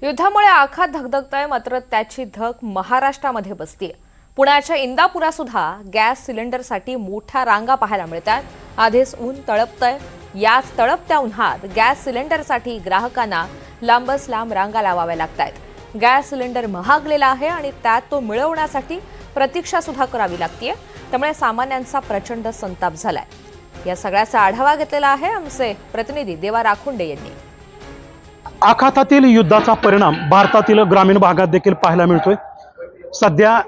युद्धामुळे आखात धगधगतंय, मात्र त्याची धग महाराष्ट्रामध्ये बसतीये। पुण्याच्या इंदापुरात सुद्धा गॅस सिलेंडरसाठी मोठ्या रांगा पाहायला मिळतात। आधीच ऊन तळपतंय, याच तळपत्या उन्हात गॅस सिलेंडरसाठी ग्राहकांना लांबच लांब रांगा लावाव्या लागतायत। गॅस सिलेंडर महागलेला आहे आणि त्यात तो मिळवण्यासाठी प्रतीक्षा सुद्धा करावी लागतेय, त्यामुळे सामान्यांचा प्रचंड संताप झालाय। या सगळ्याचा आढावा घेतलेला आहे आमचे प्रतिनिधी देवा राखुंडे यांनी। आखातातील युद्धाचा परिणाम भारतातील ग्रामीण भागात देखील पाहायला मिळतोय। सध्या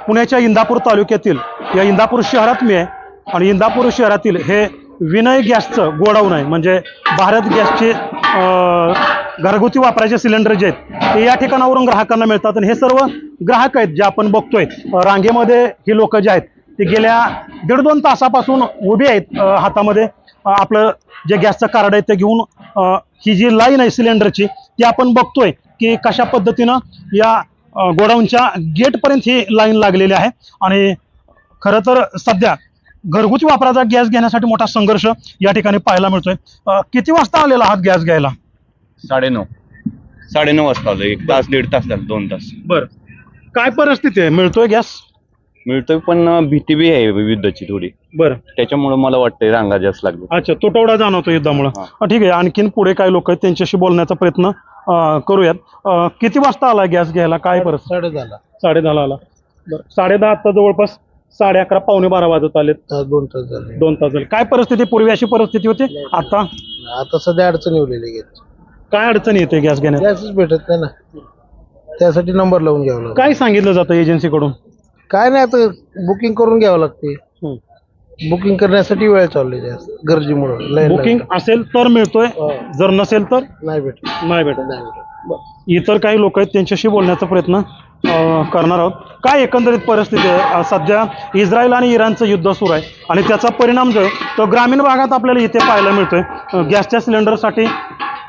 पुण्याच्या इंदापूर तालुक्यातील या इंदापूर शहरात मी आहे आणि इंदापूर शहरातील हे विनय गॅसचं गोडाऊन आहे। म्हणजे भारत गॅसचे घरगुती वापराचे सिलेंडर जे आहेत ते या ठिकाणावरून ग्राहकांना मिळतात आणि हे सर्व ग्राहक आहेत जे आपण बघतोय रांगेमध्ये। ही लोक जे आहेत ते गेल्या 1.5-2 तासापासून उभे आहेत, हातामध्ये आपलं जे गॅसचं कार्ड आहे ते घेऊन। ही जी लाईन आहे सिलेंडरची ती आपण बघतोय की कशा पद्धतीनं या गोडाऊनच्या गेटपर्यंत ही लाईन लागलेली आहे। आणि खरं तर सध्या घरगुती वापराचा गॅस घेण्यासाठी मोठा संघर्ष या ठिकाणी पाहायला मिळतोय। किती वाजता आलेला आहात गॅस घ्यायला? 9:30 वाजता आलो। 1 तास 1.5 तास झालं, 2 तास। बरं, काय परिस्थिती आहे? मिळतोय गॅस? मिळतोय, पण भीती बी आहे युद्धाची थोडी। बरं, त्याच्यामुळे मला वाटतंय रांगा जास्त लागली। अच्छा, तुटवडा जाणवतो युद्धामुळे। ठीक आहे, आणखीन पुढे काय लोक आहेत त्यांच्याशी बोलण्याचा प्रयत्न करूयात। किती वाजता आला गॅस घ्यायला? काय परिस्थिती? 10:30 आला। बरं, 10:30 आता जवळपास 11:30 पावणे 12 वाजत आलेत। 2 तास झाले। 2 तास झाले। काय परिस्थिती? पूर्वी अशी परिस्थिती होती, आता सध्या अडचण येऊलेली आहे। काय अडचण येते गॅस घेण्यात? गॅसच भेटत नाही ना, त्यासाठी नंबर लावून घ्यावा लागतो। काय सांगितलं जातं एजन्सीकडून? काय नाही, आता बुकिंग करून घ्यावं लागते। बुकिंग करण्यासाठी वेळ चालली जास्त गरजेमुळे। बुकिंग असेल तर मिळतोय, जर नसेल तर नाही भेटत। नाही भेटत। इतर काही लोक आहेत त्यांच्याशी बोलण्याचा प्रयत्न करणार आहोत। काय एकंदरीत परिस्थिती आहे? सध्या इस्रायल आणि इराणचं युद्ध सुरू आहे आणि त्याचा परिणाम जो आहे तो ग्रामीण भागात आपल्याला इथे पाहायला मिळतोय। गॅसच्या सिलेंडरसाठी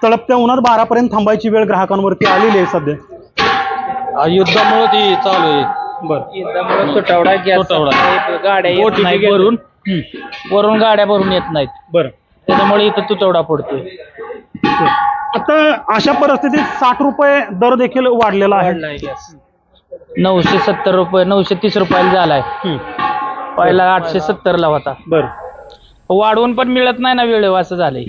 तळपत्या उन्हात 12 पर्यंत थांबायची वेळ ग्राहकांवरती आलेली आहे सध्या। युद्धामुळे ती चालू आहे। बरं, युद्धामुळे तुटवडा गॅस गाड्या येत नाहीत वरून गाड्या भरून येत नाहीत। बरं, त्याच्यामुळे इथं तुटवडा पडतोय। आता अशा परिस्थितीत 60 रुपये दर देखील वाढलेला आहे। गॅस 970 रुपये 930 रुपयाला झालाय। पहिला 870 ला होता। बरं, वाढवून पण मिळत नाही ना वेळेवर, असं झालंय।